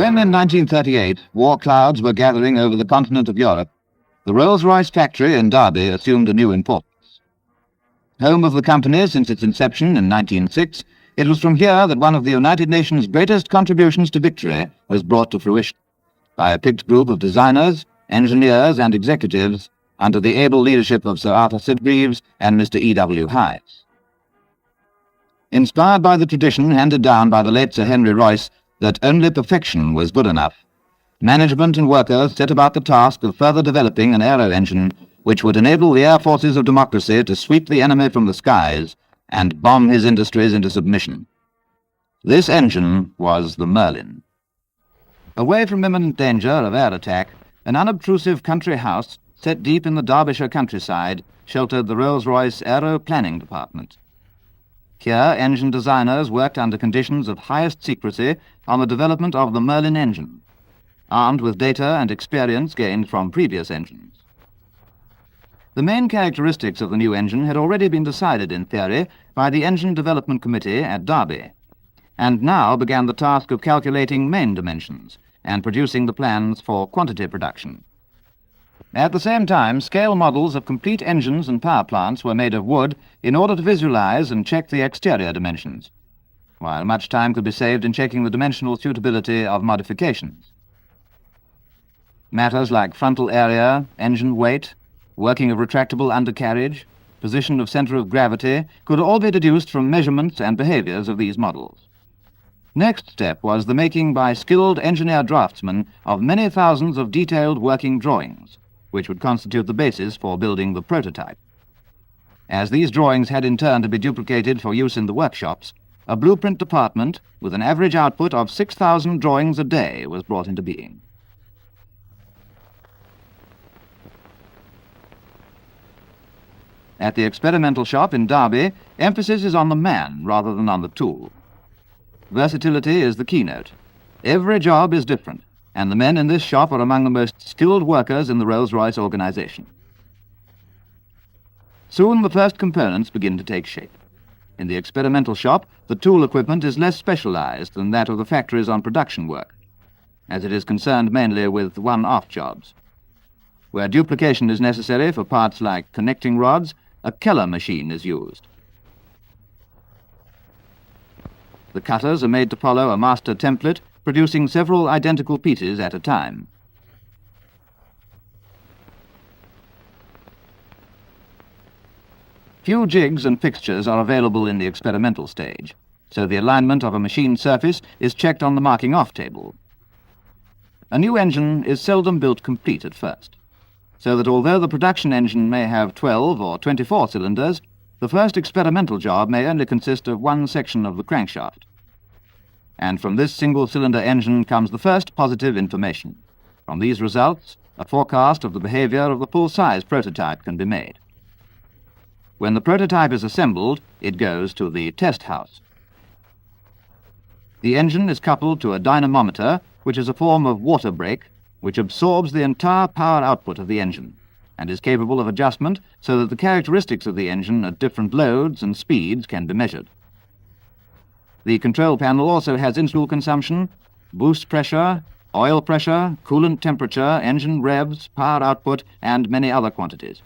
When in 1938 war clouds were gathering over the continent of Europe, the Rolls-Royce factory in Derby assumed a new importance. Home of the company since its inception in 1906, it was from here that one of the United Nations' greatest contributions to victory was brought to fruition, by a picked group of designers, engineers and executives under the able leadership of Sir Arthur Sitgreaves and Mr. E.W. Inspired by the tradition handed down by the late Sir Henry Royce that only perfection was good enough, management and workers set about the task of further developing an aero engine which would enable the air forces of democracy to sweep the enemy from the skies and bomb his industries into submission. This engine was the Merlin. Away from imminent danger of air attack, an unobtrusive country house set deep in the Derbyshire countryside sheltered the Rolls-Royce Aero Planning Department. Here, engine designers worked under conditions of highest secrecy on the development of the Merlin engine, armed with data and experience gained from previous engines. The main characteristics of the new engine had already been decided in theory by the Engine Development Committee at Derby, and now began the task of calculating main dimensions and producing the plans for quantity production. At the same time, scale models of complete engines and power plants were made of wood in order to visualize and check the exterior dimensions, while much time could be saved in checking the dimensional suitability of modifications. Matters like frontal area, engine weight, working of retractable undercarriage, position of center of gravity could all be deduced from measurements and behaviors of these models. Next step was the making by skilled engineer draftsmen of many thousands of detailed working drawings, which would constitute the basis for building the prototype. As these drawings had in turn to be duplicated for use in the workshops, a blueprint department with an average output of 6,000 drawings a day was brought into being. At the experimental shop in Derby, emphasis is on the man rather than on the tool. Versatility is the keynote. Every job is different, and the men in this shop are among the most skilled workers in the Rolls-Royce organization. Soon the first components begin to take shape. In the experimental shop, the tool equipment is less specialized than that of the factories on production work, as it is concerned mainly with one-off jobs. Where duplication is necessary for parts like connecting rods, a Keller machine is used. The cutters are made to follow a master template, producing several identical pieces at a time. Few jigs and fixtures are available in the experimental stage, so the alignment of a machined surface is checked on the marking-off table. A new engine is seldom built complete at first, so that although the production engine may have 12 or 24 cylinders, the first experimental job may only consist of one section of the crankshaft. And from this single-cylinder engine comes the first positive information. From these results, a forecast of the behavior of the full-size prototype can be made. When the prototype is assembled, it goes to the test house. The engine is coupled to a dynamometer, which is a form of water brake, which absorbs the entire power output of the engine, and is capable of adjustment so that the characteristics of the engine at different loads and speeds can be measured. The control panel also has fuel consumption, boost pressure, oil pressure, coolant temperature, engine revs, power output, and many other quantities.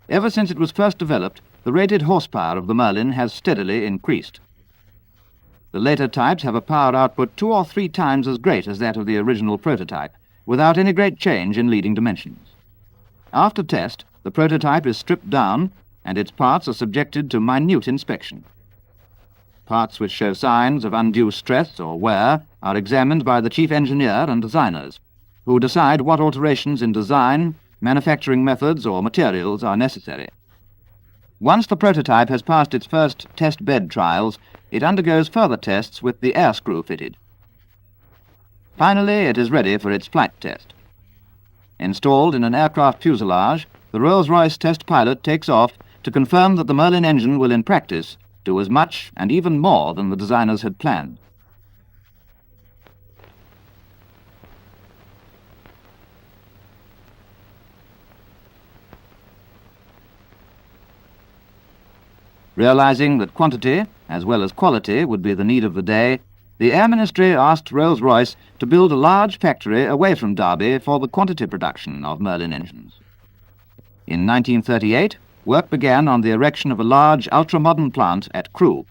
Ever since it was first developed, the rated horsepower of the Merlin has steadily increased. The later types have a power output 2 or 3 times as great as that of the original prototype, without any great change in leading dimensions. After test, the prototype is stripped down, and its parts are subjected to minute inspection. Parts which show signs of undue stress or wear are examined by the chief engineer and designers, who decide what alterations in design, manufacturing methods, or materials are necessary. Once the prototype has passed its first test bed trials, it undergoes further tests with the air screw fitted. Finally, it is ready for its flight test. Installed in an aircraft fuselage, the Rolls-Royce test pilot takes off to confirm that the Merlin engine will in practice do as much and even more than the designers had planned. Realizing that quantity, as well as quality, would be the need of the day, the Air Ministry asked Rolls-Royce to build a large factory away from Derby for the quantity production of Merlin engines. In 1938, work began on the erection of a large ultra-modern plant at Crewe,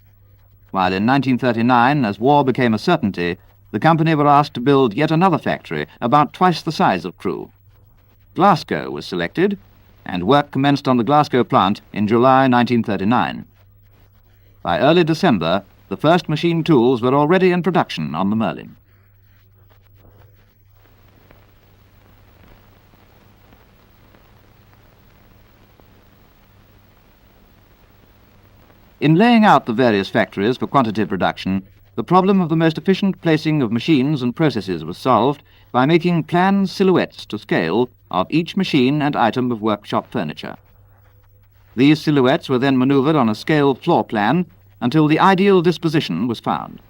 while in 1939, as war became a certainty, the company were asked to build yet another factory about twice the size of Crewe. Glasgow was selected, and work commenced on the Glasgow plant in July 1939. By early December, the first machine tools were already in production on the Merlin. In laying out the various factories for quantity production, the problem of the most efficient placing of machines and processes was solved by making planned silhouettes to scale of each machine and item of workshop furniture. These silhouettes were then manoeuvred on a scale floor plan until the ideal disposition was found.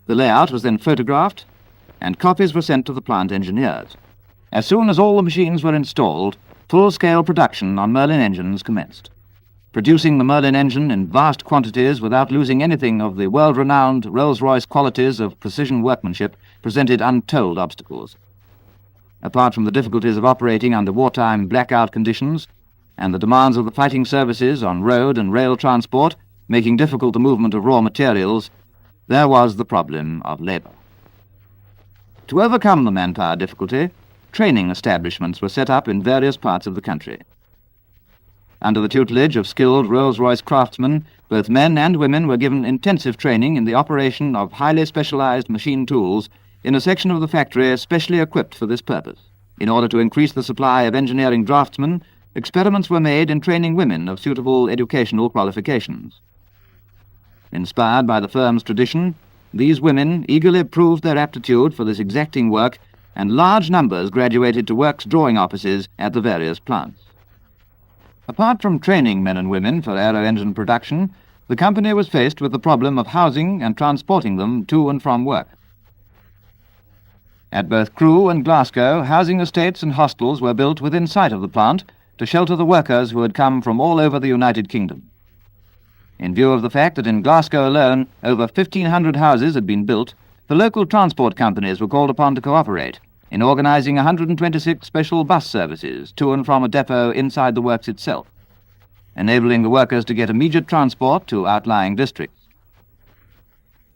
The layout was then photographed, and copies were sent to the plant engineers. As soon as all the machines were installed, full-scale production on Merlin engines commenced. Producing the Merlin engine in vast quantities without losing anything of the world-renowned Rolls-Royce qualities of precision workmanship presented untold obstacles. Apart from the difficulties of operating under wartime blackout conditions and the demands of the fighting services on road and rail transport, making difficult the movement of raw materials, there was the problem of labour. To overcome the manpower difficulty, training establishments were set up in various parts of the country. Under the tutelage of skilled Rolls-Royce craftsmen, both men and women were given intensive training in the operation of highly specialized machine tools in a section of the factory specially equipped for this purpose. In order to increase the supply of engineering draftsmen, experiments were made in training women of suitable educational qualifications. Inspired by the firm's tradition, these women eagerly proved their aptitude for this exacting work, and large numbers graduated to works drawing offices at the various plants. Apart from training men and women for aero-engine production, the company was faced with the problem of housing and transporting them to and from work. At both Crewe and Glasgow, housing estates and hostels were built within sight of the plant to shelter the workers who had come from all over the United Kingdom. In view of the fact that in Glasgow alone over 1,500 houses had been built, the local transport companies were called upon to cooperate in organising 126 special bus services to and from a depot inside the works itself, enabling the workers to get immediate transport to outlying districts.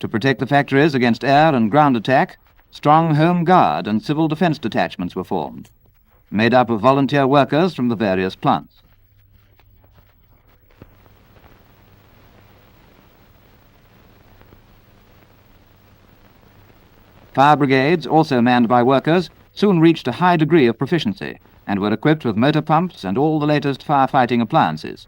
To protect the factories against air and ground attack, strong Home Guard and civil defence detachments were formed, made up of volunteer workers from the various plants. Fire brigades, also manned by workers, soon reached a high degree of proficiency and were equipped with motor pumps and all the latest firefighting appliances.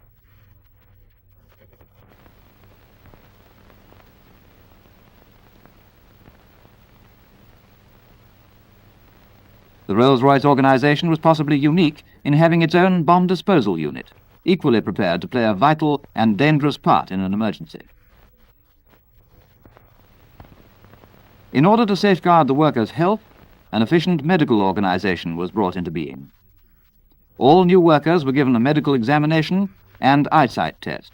The Rolls-Royce organisation was possibly unique in having its own bomb disposal unit, equally prepared to play a vital and dangerous part in an emergency. In order to safeguard the workers' health, an efficient medical organisation was brought into being. All new workers were given a medical examination and eyesight test,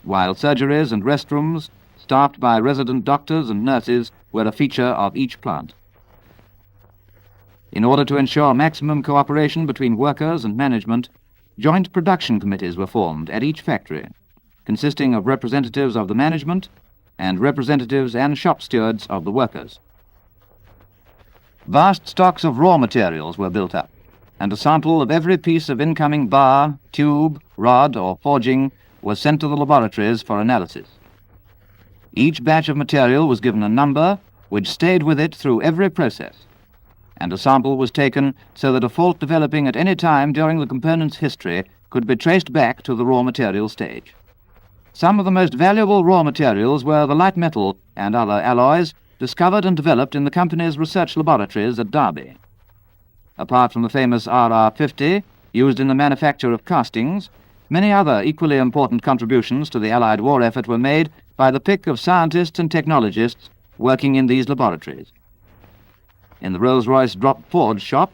while surgeries and restrooms, staffed by resident doctors and nurses, were a feature of each plant. In order to ensure maximum cooperation between workers and management, joint production committees were formed at each factory, consisting of representatives of the management and representatives and shop stewards of the workers. Vast stocks of raw materials were built up, and a sample of every piece of incoming bar, tube, rod, or forging was sent to the laboratories for analysis. Each batch of material was given a number which stayed with it through every process, and a sample was taken so that a fault developing at any time during the component's history could be traced back to the raw material stage. Some of the most valuable raw materials were the light metal and other alloys discovered and developed in the company's research laboratories at Derby. Apart from the famous RR-50, used in the manufacture of castings, many other equally important contributions to the Allied war effort were made by the pick of scientists and technologists working in these laboratories. In the Rolls-Royce drop forge shop,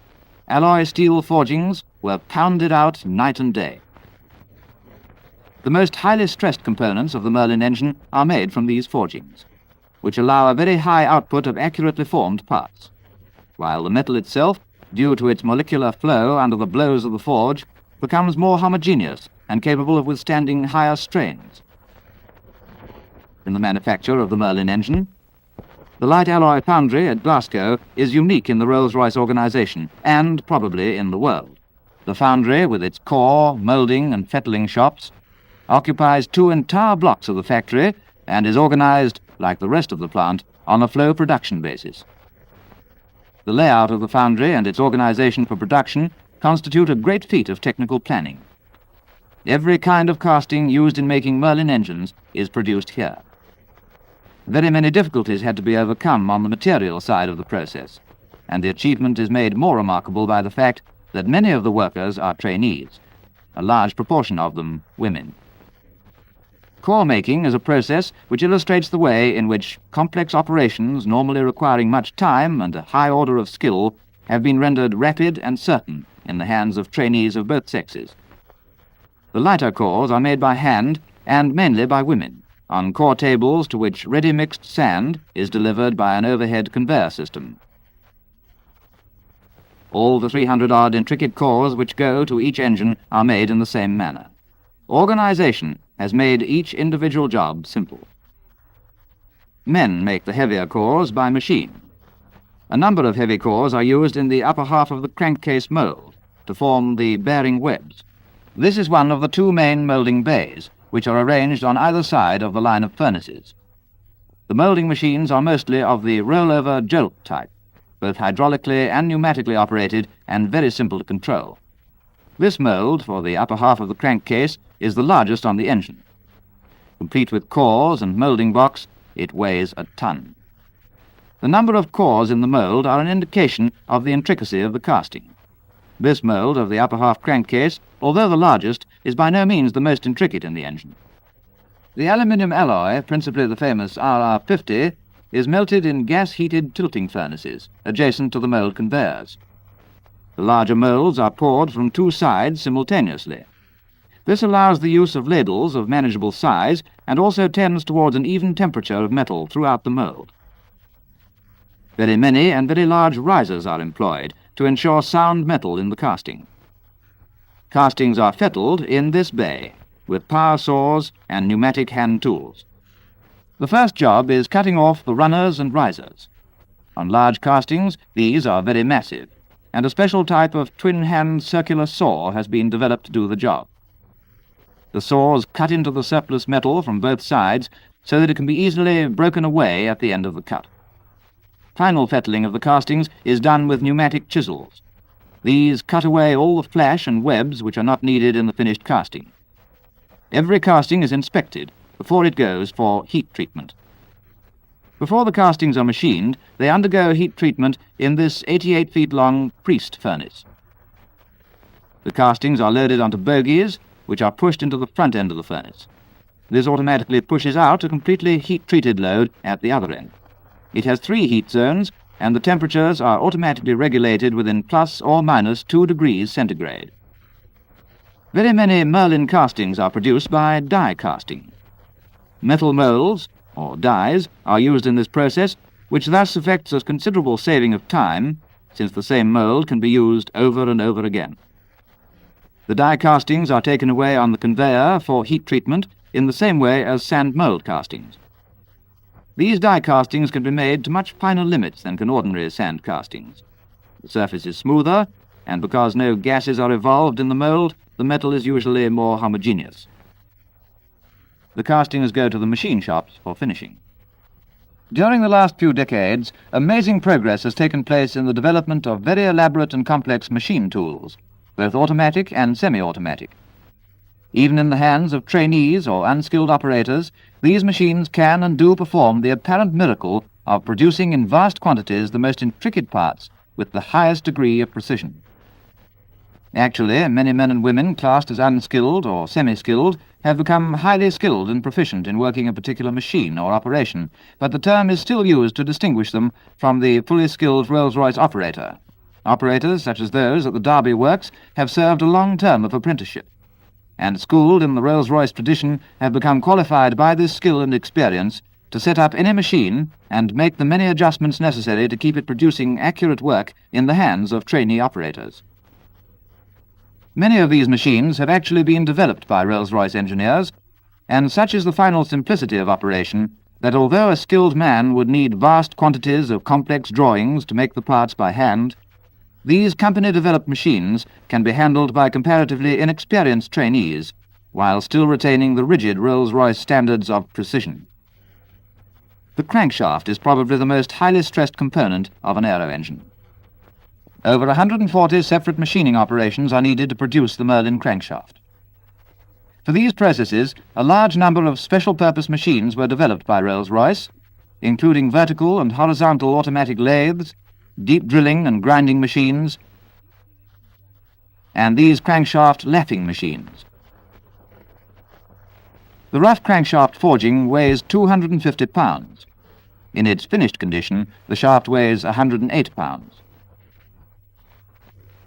alloy steel forgings were pounded out night and day. The most highly stressed components of the Merlin engine are made from these forgings. which allow a very high output of accurately formed parts, while the metal itself, due to its molecular flow under the blows of the forge, becomes more homogeneous and capable of withstanding higher strains. In the manufacture of the Merlin engine, the light alloy foundry at Glasgow is unique in the Rolls-Royce organisation and probably in the world. The foundry, with its core, moulding and fettling shops, occupies 2 entire blocks of the factory and is organised, like the rest of the plant, on a flow production basis. The layout of the foundry and its organisation for production constitute a great feat of technical planning. Every kind of casting used in making Merlin engines is produced here. Very many difficulties had to be overcome on the material side of the process, and the achievement is made more remarkable by the fact that many of the workers are trainees, a large proportion of them women. Core making is a process which illustrates the way in which complex operations normally requiring much time and a high order of skill have been rendered rapid and certain in the hands of trainees of both sexes. The lighter cores are made by hand and mainly by women, on core tables to which ready-mixed sand is delivered by an overhead conveyor system. All the 300-odd intricate cores which go to each engine are made in the same manner. Organisation has made each individual job simple. Men make the heavier cores by machine. A number of heavy cores are used in the upper half of the crankcase mould to form the bearing webs. This is one of the 2 main moulding bays, which are arranged on either side of the line of furnaces. The moulding machines are mostly of the rollover jolt type, both hydraulically and pneumatically operated and very simple to control. This mould, for the upper half of the crankcase, is the largest on the engine. Complete with cores and moulding box, it weighs a ton. The number of cores in the mould are an indication of the intricacy of the casting. This mould of the upper half crankcase, although the largest, is by no means the most intricate in the engine. The aluminium alloy, principally the famous RR50, is melted in gas-heated tilting furnaces adjacent to the mould conveyors. The larger moulds are poured from 2 sides simultaneously. This allows the use of ladles of manageable size and also tends towards an even temperature of metal throughout the mould. Very many and very large risers are employed to ensure sound metal in the casting. Castings are fettled in this bay with power saws and pneumatic hand tools. The first job is cutting off the runners and risers. On large castings, these are very massive, and a special type of twin-hand circular saw has been developed to do the job. The saws cut into the surplus metal from both sides so that it can be easily broken away at the end of the cut. Final fettling of the castings is done with pneumatic chisels. These cut away all the flash and webs which are not needed in the finished casting. Every casting is inspected before it goes for heat treatment. Before the castings are machined, they undergo heat treatment in this 88-feet-long priest furnace. The castings are loaded onto bogies, which are pushed into the front end of the furnace. This automatically pushes out a completely heat-treated load at the other end. It has 3 heat zones, and the temperatures are automatically regulated within plus or minus 2 degrees centigrade. Very many Merlin castings are produced by die casting. Metal moulds, or dies, are used in this process, which thus effects a considerable saving of time, since the same mould can be used over and over again. The die castings are taken away on the conveyor for heat treatment in the same way as sand mould castings. These die castings can be made to much finer limits than can ordinary sand castings. The surface is smoother, and because no gases are evolved in the mould, the metal is usually more homogeneous. The castings go to the machine shops for finishing. During the last few decades, amazing progress has taken place in the development of very elaborate and complex machine tools, both automatic and semi-automatic. Even in the hands of trainees or unskilled operators, these machines can and do perform the apparent miracle of producing in vast quantities the most intricate parts with the highest degree of precision. Actually, many men and women classed as unskilled or semi-skilled have become highly skilled and proficient in working a particular machine or operation, but the term is still used to distinguish them from the fully skilled Rolls-Royce operator. Operators, such as those at the Derby Works, have served a long term of apprenticeship, and schooled in the Rolls-Royce tradition have become qualified by this skill and experience to set up any machine and make the many adjustments necessary to keep it producing accurate work in the hands of trainee operators. Many of these machines have actually been developed by Rolls-Royce engineers, and such is the final simplicity of operation that although a skilled man would need vast quantities of complex drawings to make the parts by hand, these company-developed machines can be handled by comparatively inexperienced trainees while still retaining the rigid Rolls-Royce standards of precision. The crankshaft is probably the most highly stressed component of an aero engine. Over 140 separate machining operations are needed to produce the Merlin crankshaft. For these processes, a large number of special-purpose machines were developed by Rolls-Royce, including vertical and horizontal automatic lathes, deep drilling and grinding machines, and these crankshaft lapping machines. The rough crankshaft forging weighs 250 pounds. In its finished condition, the shaft weighs 108 pounds.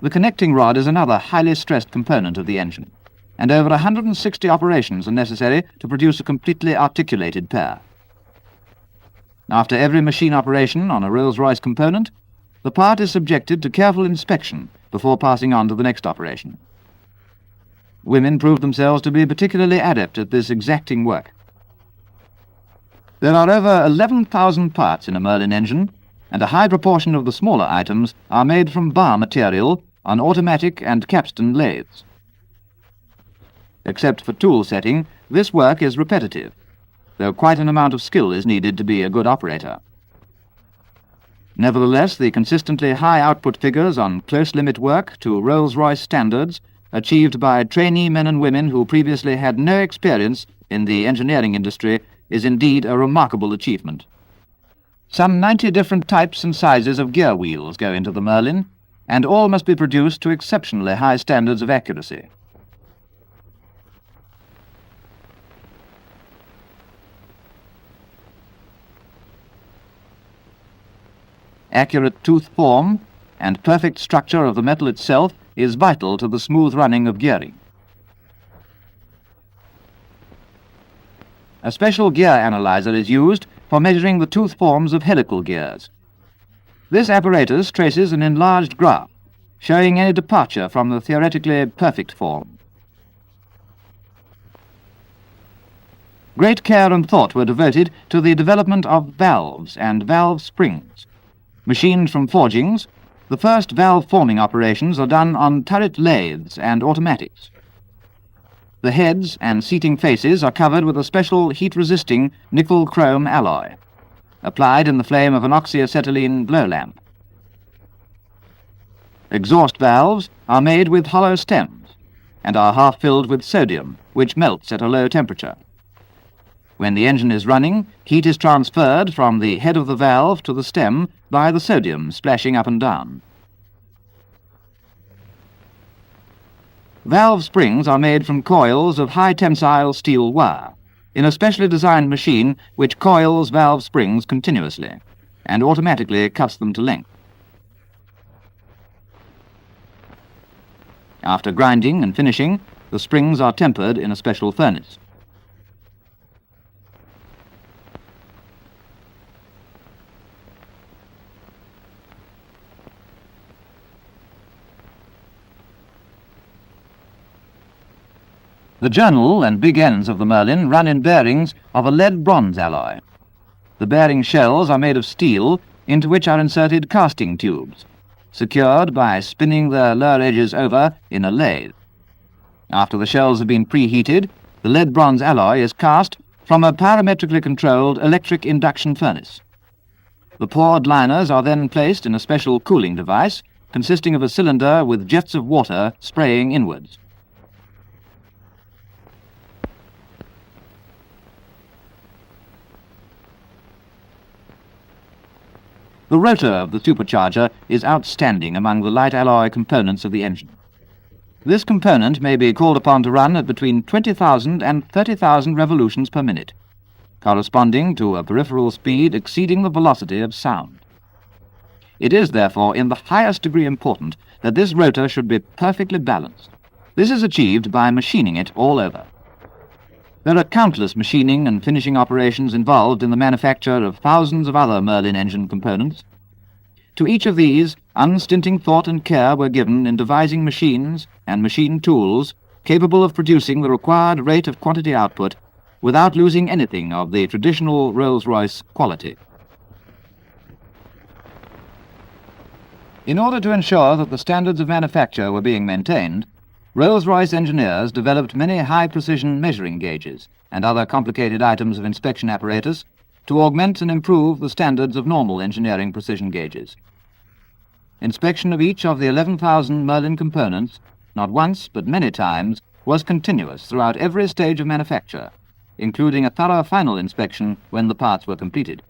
The connecting rod is another highly stressed component of the engine, and over 160 operations are necessary to produce a completely articulated pair. After every machine operation on a Rolls-Royce component, the part is subjected to careful inspection before passing on to the next operation. Women proved themselves to be particularly adept at this exacting work. There are over 11,000 parts in a Merlin engine, and a high proportion of the smaller items are made from bar material on automatic and capstan lathes. Except for tool setting, this work is repetitive, though quite an amount of skill is needed to be a good operator. Nevertheless, the consistently high output figures on close limit work to Rolls-Royce standards, achieved by trainee men and women who previously had no experience in the engineering industry, is indeed a remarkable achievement. Some 90 different types and sizes of gear wheels go into the Merlin, and all must be produced to exceptionally high standards of accuracy. Accurate tooth form and perfect structure of the metal itself is vital to the smooth running of gearing. A special gear analyzer is used for measuring the tooth forms of helical gears. This apparatus traces an enlarged graph, showing any departure from the theoretically perfect form. Great care and thought were devoted to the development of valves and valve springs. Machined from forgings, the first valve-forming operations are done on turret lathes and automatics. The heads and seating faces are covered with a special heat-resisting nickel-chrome alloy, applied in the flame of an oxyacetylene glow lamp. Exhaust valves are made with hollow stems and are half filled with sodium, which melts at a low temperature. When the engine is running, heat is transferred from the head of the valve to the stem by the sodium splashing up and down. Valve springs are made from coils of high-tensile steel wire in a specially designed machine which coils valve springs continuously and automatically cuts them to length. After grinding and finishing, the springs are tempered in a special furnace. The journal and big ends of the Merlin run in bearings of a lead-bronze alloy. The bearing shells are made of steel, into which are inserted casting tubes, secured by spinning their lower edges over in a lathe. After the shells have been preheated, the lead-bronze alloy is cast from a parametrically controlled electric induction furnace. The poured liners are then placed in a special cooling device, consisting of a cylinder with jets of water spraying inwards. The rotor of the supercharger is outstanding among the light alloy components of the engine. This component may be called upon to run at between 20,000 and 30,000 revolutions per minute, corresponding to a peripheral speed exceeding the velocity of sound. It is, therefore, in the highest degree important that this rotor should be perfectly balanced. This is achieved by machining it all over. There are countless machining and finishing operations involved in the manufacture of thousands of other Merlin engine components. To each of these, unstinting thought and care were given in devising machines and machine tools capable of producing the required rate of quantity output without losing anything of the traditional Rolls-Royce quality. In order to ensure that the standards of manufacture were being maintained, Rolls-Royce engineers developed many high-precision measuring gauges and other complicated items of inspection apparatus to augment and improve the standards of normal engineering precision gauges. Inspection of each of the 11,000 Merlin components, not once but many times, was continuous throughout every stage of manufacture, including a thorough final inspection when the parts were completed.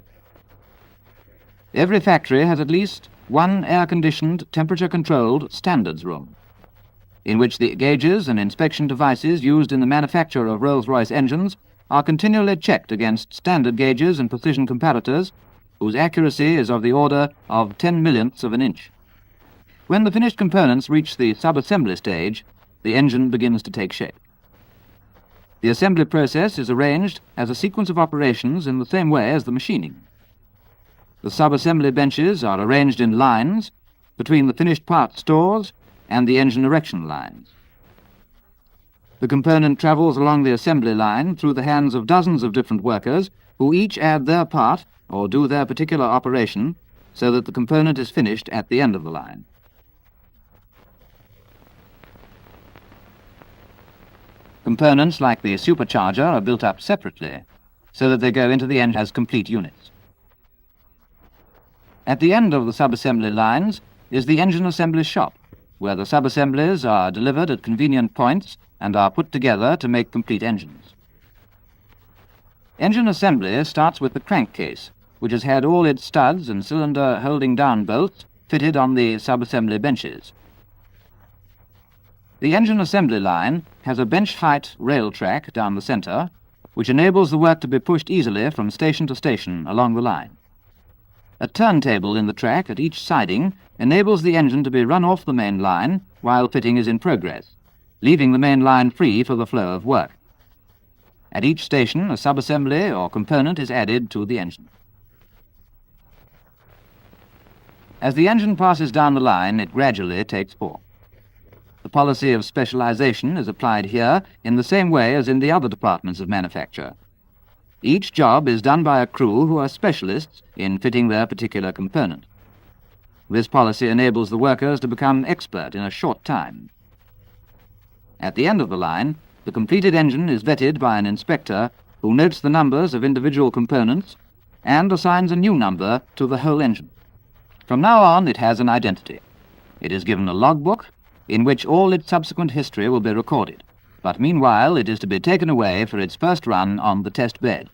Every factory has at least one air-conditioned, temperature-controlled standards room, in which the gauges and inspection devices used in the manufacture of Rolls-Royce engines are continually checked against standard gauges and precision comparators, whose accuracy is of the order of 10/millionths of an inch. When the finished components reach the sub-assembly stage, the engine begins to take shape. The assembly process is arranged as a sequence of operations in the same way as the machining. The sub-assembly benches are arranged in lines between the finished part stores and the engine erection lines. The component travels along the assembly line through the hands of dozens of different workers who each add their part or do their particular operation so that the component is finished at the end of the line. Components like the supercharger are built up separately so that they go into the engine as complete units. At the end of the sub-assembly lines is the engine assembly shop, where the sub-assemblies are delivered at convenient points and are put together to make complete engines. Engine assembly starts with the crankcase, which has had all its studs and cylinder holding down bolts fitted on the sub-assembly benches. The engine assembly line has a bench-height rail track down the center, which enables the work to be pushed easily from station to station along the line. A turntable in the track at each siding enables the engine to be run off the main line while fitting is in progress, leaving the main line free for the flow of work. At each station, a sub-assembly or component is added to the engine. As the engine passes down the line, it gradually takes form. The policy of specialization is applied here in the same way as in the other departments of manufacture. Each job is done by a crew who are specialists in fitting their particular component. This policy enables the workers to become expert in a short time. At the end of the line, the completed engine is vetted by an inspector who notes the numbers of individual components and assigns a new number to the whole engine. From now on, it has an identity. It is given a logbook in which all its subsequent history will be recorded, but meanwhile it is to be taken away for its first run on the test bed.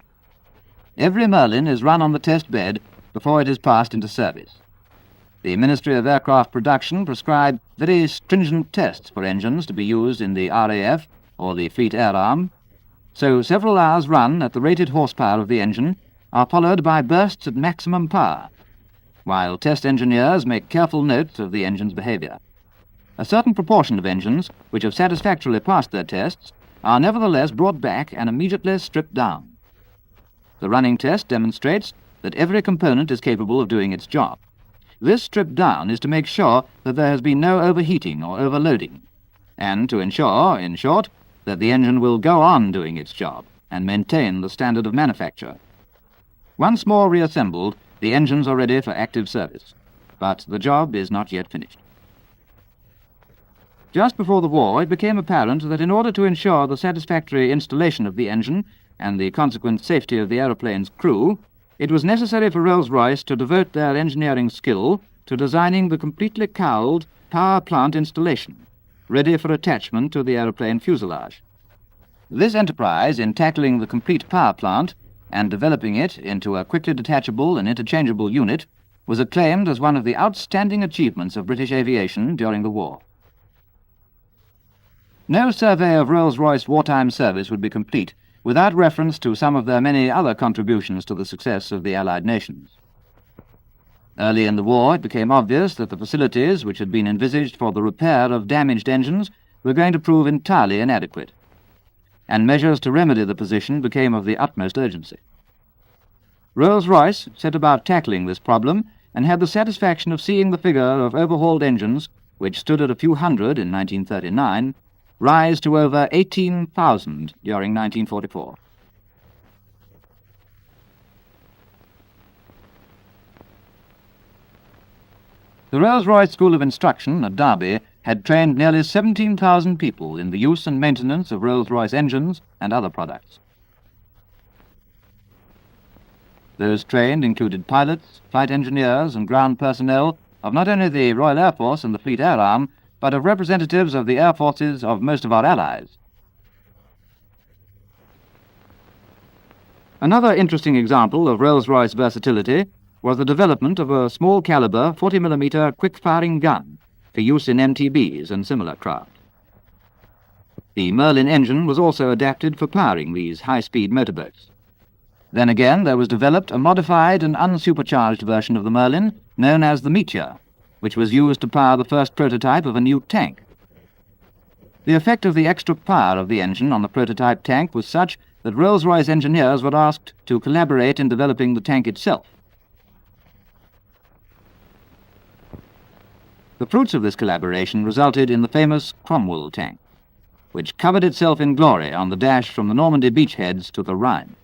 Every Merlin is run on the test bed before it is passed into service. The Ministry of Aircraft Production prescribe very stringent tests for engines to be used in the RAF or the Fleet Air Arm, so several hours' run at the rated horsepower of the engine are followed by bursts at maximum power, while test engineers make careful notes of the engine's behavior. A certain proportion of engines which have satisfactorily passed their tests are nevertheless brought back and immediately stripped down. The running test demonstrates that every component is capable of doing its job. This strip down is to make sure that there has been no overheating or overloading, and to ensure, in short, that the engine will go on doing its job and maintain the standard of manufacture. Once more reassembled, the engines are ready for active service, but the job is not yet finished. Just before the war, it became apparent that in order to ensure the satisfactory installation of the engine and the consequent safety of the aeroplane's crew, it was necessary for Rolls-Royce to devote their engineering skill to designing the completely cowled power plant installation, ready for attachment to the aeroplane fuselage. This enterprise in tackling the complete power plant and developing it into a quickly detachable and interchangeable unit was acclaimed as one of the outstanding achievements of British aviation during the war. No survey of Rolls-Royce wartime service would be complete without reference to some of their many other contributions to the success of the Allied nations. Early in the war, it became obvious that the facilities which had been envisaged for the repair of damaged engines were going to prove entirely inadequate. and measures to remedy the position became of the utmost urgency. Rolls-Royce set about tackling this problem and had the satisfaction of seeing the figure of overhauled engines, which stood at a few hundred in 1939, rise to over 18,000 during 1944. The Rolls-Royce School of Instruction at Derby had trained nearly 17,000 people in the use and maintenance of Rolls-Royce engines and other products. Those trained included pilots, flight engineers and ground personnel of not only the Royal Air Force and the Fleet Air Arm, but of representatives of the air forces of most of our allies. Another interesting example of Rolls-Royce versatility was the development of a small-caliber 40mm quick-firing gun for use in MTBs and similar craft. The Merlin engine was also adapted for powering these high-speed motorboats. Then again, there was developed a modified and unsupercharged version of the Merlin known as the Meteor, which was used to power the first prototype of a new tank. The effect of the extra power of the engine on the prototype tank was such that Rolls-Royce engineers were asked to collaborate in developing the tank itself. The fruits of this collaboration resulted in the famous Cromwell tank, which covered itself in glory on the dash from the Normandy beachheads to the Rhine.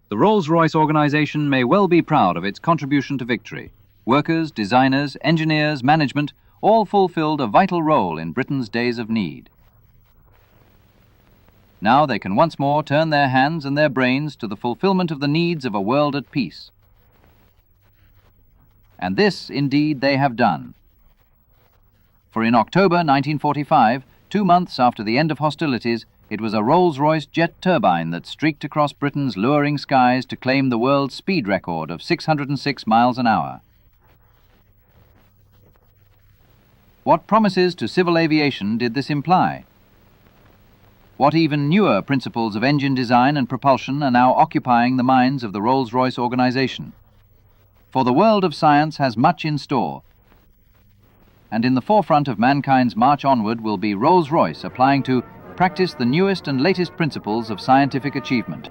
The Rolls-Royce organization may well be proud of its contribution to victory. Workers, designers, engineers, management all fulfilled a vital role in Britain's days of need. Now they can once more turn their hands and their brains to the fulfillment of the needs of a world at peace. And this, indeed, they have done. For in October 1945, 2 months after the end of hostilities, it was a Rolls-Royce jet turbine that streaked across Britain's luring skies to claim the world's speed record of 606 miles an hour. What promises to civil aviation did this imply? What even newer principles of engine design and propulsion are now occupying the minds of the Rolls-Royce organization? For the world of science has much in store, and in the forefront of mankind's march onward will be Rolls-Royce applying to practice the newest and latest principles of scientific achievement.